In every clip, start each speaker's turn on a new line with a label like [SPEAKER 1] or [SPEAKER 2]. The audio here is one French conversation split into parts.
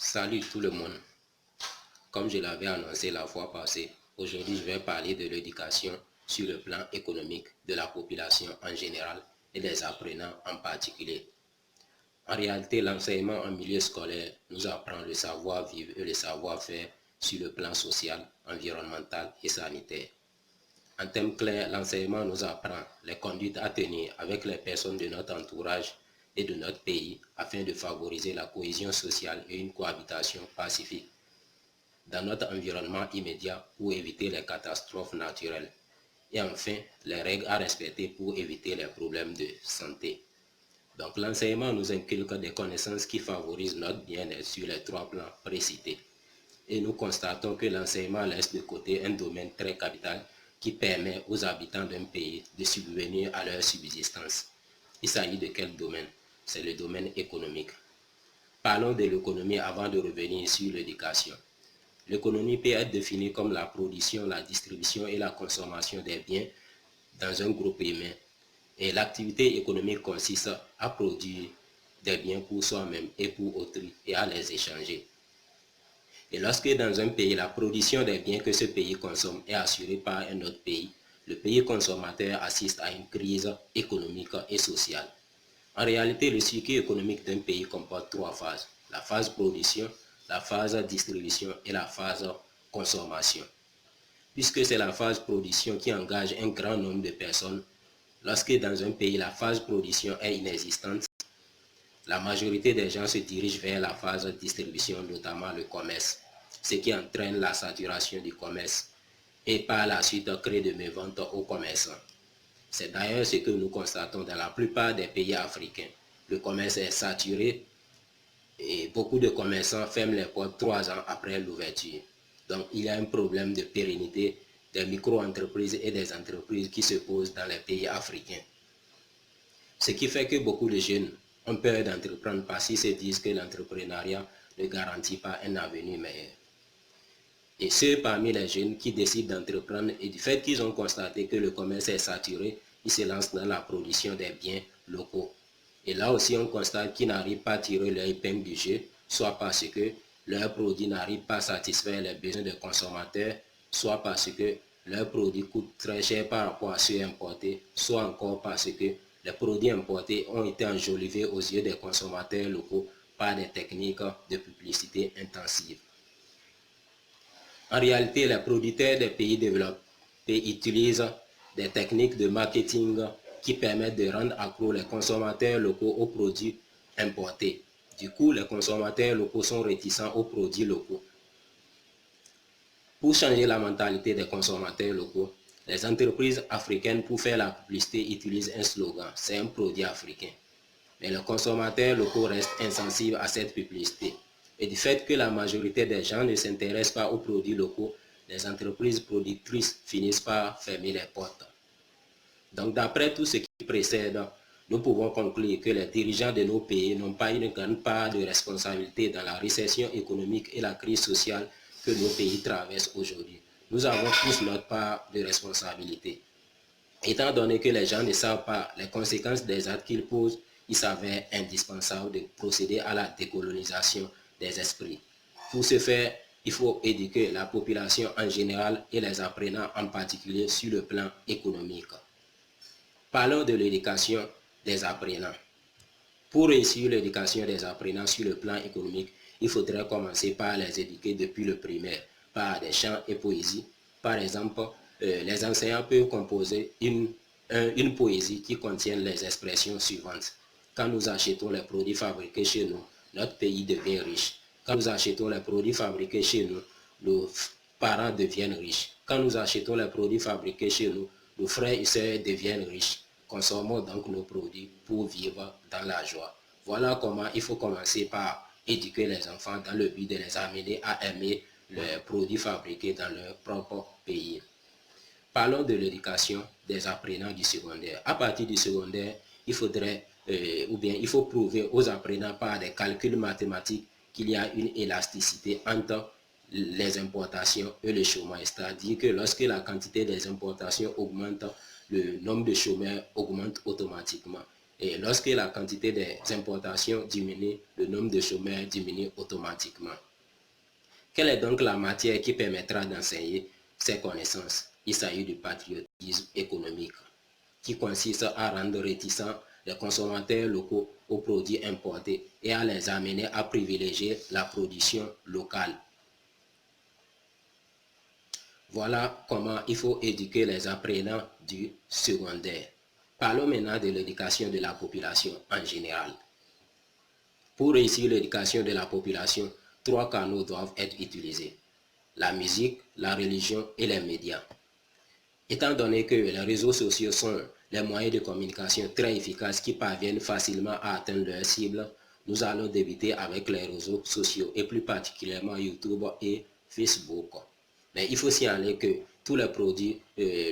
[SPEAKER 1] Salut tout le monde. Comme je l'avais annoncé la fois passée, aujourd'hui je vais parler de l'éducation sur le plan économique de la population en général et des apprenants en particulier. En réalité, l'enseignement en milieu scolaire nous apprend le savoir-vivre et le savoir-faire sur le plan social, environnemental et sanitaire. En termes clairs, l'enseignement nous apprend les conduites à tenir avec les personnes de notre entourage et de notre pays afin de favoriser la cohésion sociale et une cohabitation pacifique dans notre environnement immédiat pour éviter les catastrophes naturelles. Et enfin, les règles à respecter pour éviter les problèmes de santé. Donc l'enseignement nous inculque des connaissances qui favorisent notre bien-être sur les trois plans précités. Et nous constatons que l'enseignement laisse de côté un domaine très capital qui permet aux habitants d'un pays de subvenir à leur subsistance. Il s'agit de quel domaine? C'est le domaine économique. Parlons de l'économie avant de revenir sur l'éducation. L'économie peut être définie comme la production, la distribution et la consommation des biens dans un groupe humain. Et l'activité économique consiste à produire des biens pour soi-même et pour autrui et à les échanger. Et lorsque dans un pays, la production des biens que ce pays consomme est assurée par un autre pays, le pays consommateur assiste à une crise économique et sociale. En réalité, le circuit économique d'un pays comporte trois phases: la phase production, la phase distribution et la phase consommation. Puisque c'est la phase production qui engage un grand nombre de personnes, lorsque dans un pays la phase production est inexistante, la majorité des gens se dirigent vers la phase de distribution, notamment le commerce, ce qui entraîne la saturation du commerce et par la suite crée de méventes aux commerçants. C'est d'ailleurs ce que nous constatons dans la plupart des pays africains. Le commerce est saturé et beaucoup de commerçants ferment les portes 3 ans après l'ouverture. Donc il y a un problème de pérennité des micro-entreprises et des entreprises qui se posent dans les pays africains. Ce qui fait que beaucoup de jeunes ont peur d'entreprendre parce qu'ils se disent que l'entrepreneuriat ne garantit pas un avenir meilleur. Et ceux parmi les jeunes qui décident d'entreprendre, et du fait qu'ils ont constaté que le commerce est saturé, ils se lancent dans la production des biens locaux. Et là aussi, on constate qu'ils n'arrivent pas à tirer leur épingle du jeu, soit parce que leurs produits n'arrivent pas à satisfaire les besoins des consommateurs, soit parce que leurs produits coûtent très cher par rapport à ceux importés, soit encore parce que les produits importés ont été enjolivés aux yeux des consommateurs locaux par des techniques de publicité intensive. En réalité, les producteurs des pays développés utilisent des techniques de marketing qui permettent de rendre accro les consommateurs locaux aux produits importés. Du coup, les consommateurs locaux sont réticents aux produits locaux. Pour changer la mentalité des consommateurs locaux, les entreprises africaines, pour faire la publicité, utilisent un slogan: c'est un produit africain. Mais les consommateurs locaux restent insensibles à cette publicité. Et du fait que la majorité des gens ne s'intéressent pas aux produits locaux, les entreprises productrices finissent par fermer les portes. Donc d'après tout ce qui précède, nous pouvons conclure que les dirigeants de nos pays n'ont pas une grande part de responsabilité dans la récession économique et la crise sociale que nos pays traversent aujourd'hui. Nous avons tous notre part de responsabilité. Étant donné que les gens ne savent pas les conséquences des actes qu'ils posent, il s'avère indispensable de procéder à la décolonisation des esprits. Pour ce faire, il faut éduquer la population en général et les apprenants en particulier sur le plan économique. Parlons de l'éducation des apprenants. Pour réussir l'éducation des apprenants sur le plan économique, il faudrait commencer par les éduquer depuis le primaire, par des chants et poésies. Par exemple, les enseignants peuvent composer une poésie qui contienne les expressions suivantes. Quand nous achetons les produits fabriqués chez nous, notre pays devient riche. Quand nous achetons les produits fabriqués chez nous, nos parents deviennent riches. Quand nous achetons les produits fabriqués chez nous, nos frères et sœurs deviennent riches. Consommons donc nos produits pour vivre dans la joie. Voilà comment il faut commencer par éduquer les enfants dans le but de les amener à aimer les produits fabriqués dans leur propre pays. Parlons de l'éducation des apprenants du secondaire. À partir du secondaire, il faut prouver aux apprenants par des calculs mathématiques qu'il y a une élasticité entre les importations et le chômage. C'est-à-dire que lorsque la quantité des importations augmente, le nombre de chômeurs augmente automatiquement. Et lorsque la quantité des importations diminue, le nombre de chômeurs diminue automatiquement. Quelle est donc la matière qui permettra d'enseigner ces connaissances? Il s'agit du patriotisme économique, qui consiste à rendre réticents les consommateurs locaux aux produits importés et à les amener à privilégier la production locale. Voilà comment il faut éduquer les apprenants du secondaire. Parlons maintenant de l'éducation de la population en général. Pour réussir l'éducation de la population, 3 canaux doivent être utilisés: la musique, la religion et les médias. Étant donné que les réseaux sociaux sont les moyens de communication très efficaces qui parviennent facilement à atteindre leur cible, nous allons débuter avec les réseaux sociaux et plus particulièrement YouTube et Facebook. Mais il faut signaler que tous les produits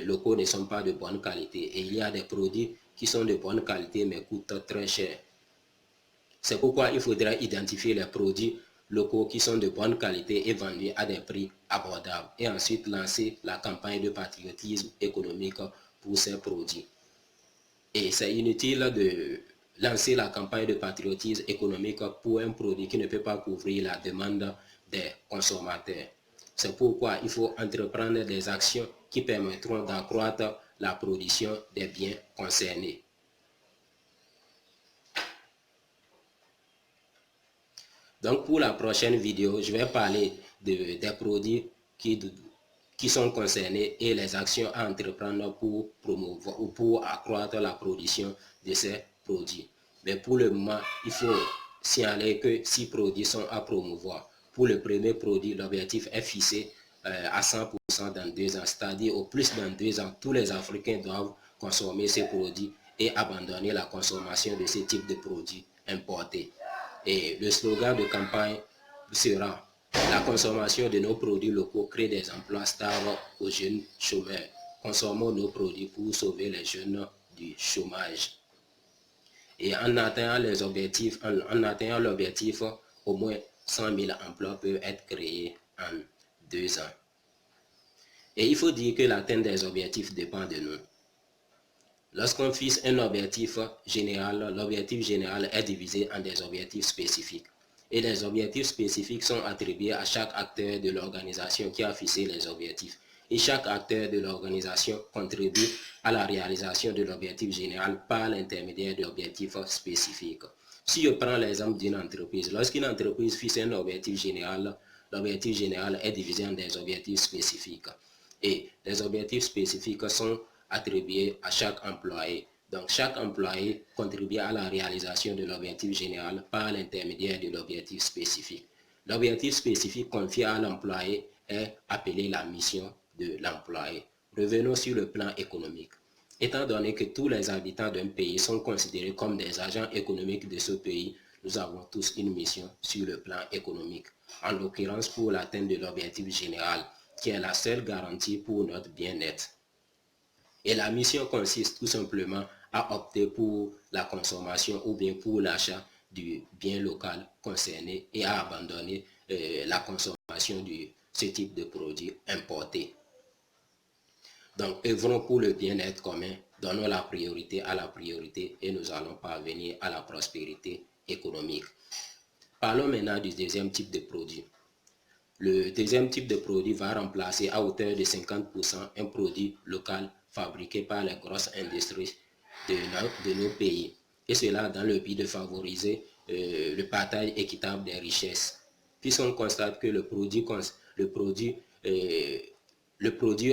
[SPEAKER 1] locaux ne sont pas de bonne qualité et il y a des produits qui sont de bonne qualité mais coûtent très cher. C'est pourquoi il faudra identifier les produits locaux qui sont de bonne qualité et vendus à des prix abordables et ensuite lancer la campagne de patriotisme économique pour ces produits. Et c'est inutile de lancer la campagne de patriotisme économique pour un produit qui ne peut pas couvrir la demande des consommateurs. C'est pourquoi il faut entreprendre des actions qui permettront d'accroître la production des biens concernés. Donc pour la prochaine vidéo, je vais parler des produits qui sont concernés et les actions à entreprendre pour promouvoir ou pour accroître la production de ces produits. Mais pour le moment, il faut signaler que 6 produits sont à promouvoir. Pour le premier produit, l'objectif est fixé à 100% dans 2 ans, c'est-à-dire au plus dans 2 ans, tous les Africains doivent consommer ces produits et abandonner la consommation de ce type de produits importés. Et le slogan de campagne sera: la consommation de nos produits locaux crée des emplois stables aux jeunes chômeurs. Consommons nos produits pour sauver les jeunes du chômage. Et en atteignant l'objectif, au moins 100 000 emplois peuvent être créés en 2 ans. Et il faut dire que l'atteinte des objectifs dépend de nous. Lorsqu'on fixe un objectif général, l'objectif général est divisé en des objectifs spécifiques. Et les objectifs spécifiques sont attribués à chaque acteur de l'organisation qui a fixé les objectifs. Et chaque acteur de l'organisation contribue à la réalisation de l'objectif général par l'intermédiaire d'objectifs spécifiques. Si je prends l'exemple d'une entreprise, lorsqu'une entreprise fixe un objectif général, l'objectif général est divisé en des objectifs spécifiques. Et les objectifs spécifiques sont attribués à chaque employé. Donc, chaque employé contribue à la réalisation de l'objectif général par l'intermédiaire de l'objectif spécifique. L'objectif spécifique confié à l'employé est appelé la mission de l'employé. Revenons sur le plan économique. Étant donné que tous les habitants d'un pays sont considérés comme des agents économiques de ce pays, nous avons tous une mission sur le plan économique. En l'occurrence, pour l'atteinte de l'objectif général, qui est la seule garantie pour notre bien-être. Et la mission consiste tout simplement à opter pour la consommation ou bien pour l'achat du bien local concerné et à abandonner la consommation de ce type de produits importés. Donc, œuvrons pour le bien-être commun, donnons la priorité à la priorité et nous allons parvenir à la prospérité économique. Parlons maintenant du deuxième type de produit. Le deuxième type de produit va remplacer à hauteur de 50% un produit local fabriqué par les grosses industries de nos pays. Et cela dans le but de favoriser le partage équitable des richesses. Puisqu'on constate que le produit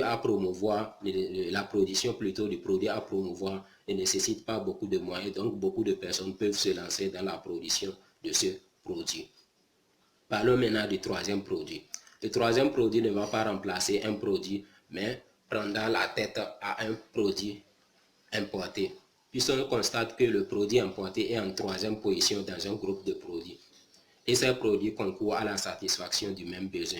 [SPEAKER 1] à promouvoir, la production plutôt du produit à promouvoir ne nécessite pas beaucoup de moyens, donc beaucoup de personnes peuvent se lancer dans la production de ce produit. Parlons maintenant du troisième produit. Le troisième produit ne va pas remplacer un produit, mais prendra la tête à un produit importé. Puisqu'on constate que le produit importé est en troisième position dans un groupe de produits. Et ces produits concourent à la satisfaction du même besoin.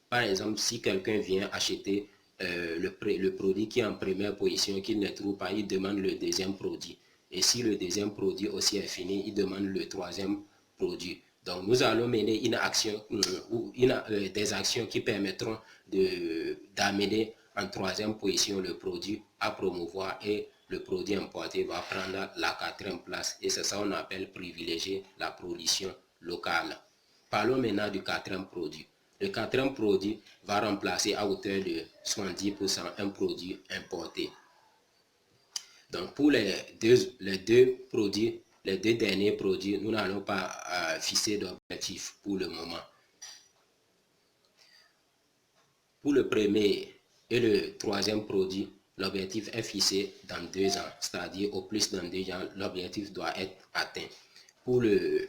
[SPEAKER 1] Par exemple, si quelqu'un vient acheter le produit qui est en première position, qu'il ne trouve pas, il demande le deuxième produit. Et si le deuxième produit aussi est fini, il demande le troisième produit. Donc, nous allons mener une action ou des actions qui permettront d'amener en troisième position le produit à promouvoir et le produit importé va prendre la 4e place et c'est ça qu'on appelle privilégier la production locale. Parlons maintenant du 4e produit. Le 4e produit va remplacer à hauteur de 70% un produit importé. Donc pour les deux derniers produits, nous n'allons pas fixer d'objectif pour le moment. Pour le premier et le 3e produit, l'objectif est fixé dans 2 ans, c'est-à-dire au plus dans 2 ans, l'objectif doit être atteint. Pour le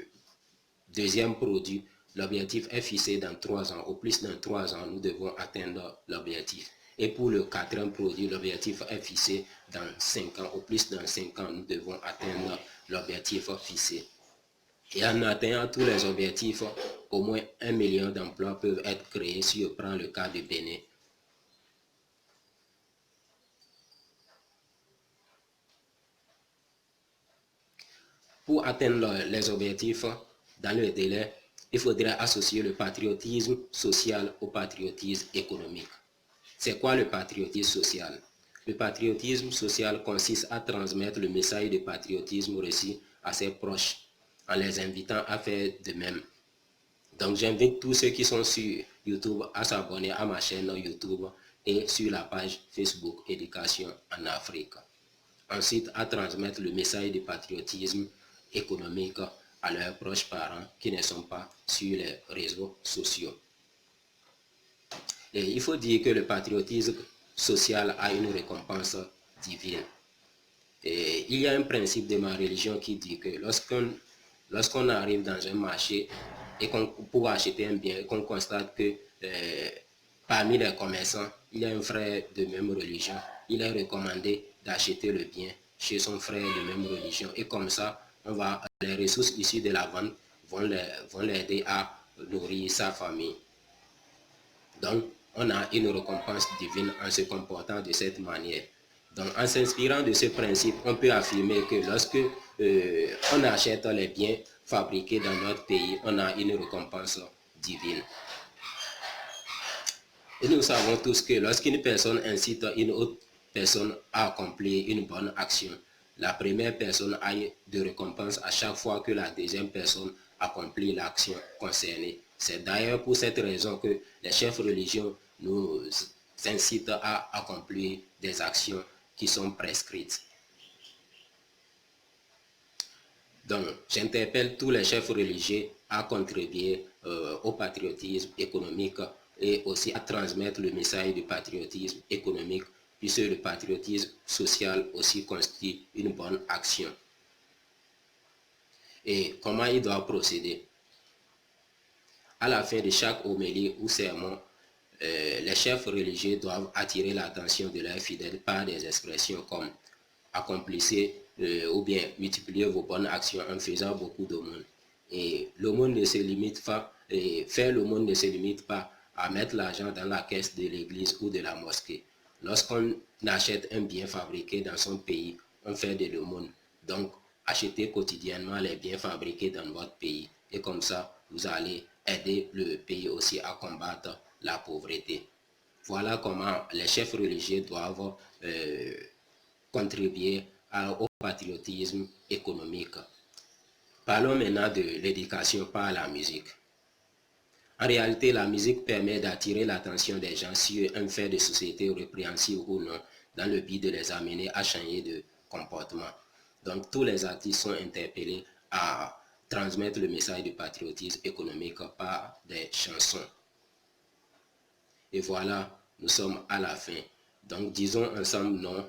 [SPEAKER 1] 2e produit, l'objectif est fixé dans 3 ans, au plus dans 3 ans, nous devons atteindre l'objectif. Et pour le 4e produit, l'objectif est fixé dans 5 ans, au plus dans 5 ans, nous devons atteindre l'objectif fixé. Et en atteignant tous les objectifs, au moins 1 million d'emplois peuvent être créés si on prend le cas de Bénin. Pour atteindre les objectifs dans le délai, il faudrait associer le patriotisme social au patriotisme économique. C'est quoi le patriotisme social? Le patriotisme social consiste à transmettre le message de patriotisme reçu à ses proches en les invitant à faire de même. Donc j'invite tous ceux qui sont sur YouTube à s'abonner à ma chaîne YouTube et sur la page Facebook Éducation en Afrique. Ensuite, à transmettre le message de patriotisme économique à leurs proches parents qui ne sont pas sur les réseaux sociaux. Et il faut dire que le patriotisme social a une récompense divine. Et il y a un principe de ma religion qui dit que lorsqu'on arrive dans un marché et pour acheter un bien, qu'on constate que parmi les commerçants, il y a un frère de même religion, il est recommandé d'acheter le bien chez son frère de même religion. Et comme ça, les ressources issues de la vente vont l'aider à nourrir sa famille. Donc, on a une récompense divine en se comportant de cette manière. Donc, en s'inspirant de ce principe, on peut affirmer que lorsque on achète les biens fabriqués dans notre pays, on a une récompense divine. Et nous savons tous que lorsqu'une personne incite une autre personne à accomplir une bonne action, la première personne a de récompense à chaque fois que la deuxième personne accomplit l'action concernée. C'est d'ailleurs pour cette raison que les chefs religieux nous incitent à accomplir des actions qui sont prescrites. Donc, j'interpelle tous les chefs religieux à contribuer au patriotisme économique et aussi à transmettre le message du patriotisme économique, puisque le patriotisme social aussi constitue une bonne action. Et comment il doit procéder? À la fin de chaque homélie ou sermon, les chefs religieux doivent attirer l'attention de leurs fidèles par des expressions comme « accomplissez ou bien multipliez vos bonnes actions en faisant beaucoup d'aumônes ». Et l'aumône ne se limite pas, faire l'aumône ne se limite pas à mettre l'argent dans la caisse de l'église ou de la mosquée. Lorsqu'on achète un bien fabriqué dans son pays, on fait de l'aumône. Donc, achetez quotidiennement les biens fabriqués dans votre pays. Et comme ça, vous allez aider le pays aussi à combattre la pauvreté. Voilà comment les chefs religieux doivent contribuer au patriotisme économique. Parlons maintenant de l'éducation par la musique. En réalité, la musique permet d'attirer l'attention des gens sur un fait de société répréhensible ou non, dans le but de les amener à changer de comportement. Donc, tous les artistes sont interpellés à transmettre le message du patriotisme économique par des chansons. Et voilà, nous sommes à la fin. Donc, disons ensemble non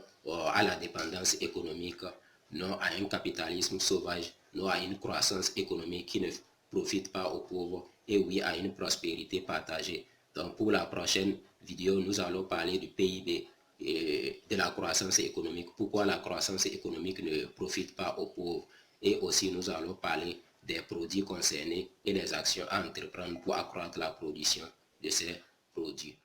[SPEAKER 1] à la dépendance économique, non à un capitalisme sauvage, non à une croissance économique qui ne profite pas aux pauvres, et oui à une prospérité partagée. Donc, pour la prochaine vidéo, nous allons parler du PIB et de la croissance économique. Pourquoi la croissance économique ne profite pas aux pauvres? Et aussi, nous allons parler des produits concernés et des actions à entreprendre pour accroître la production de ces produits.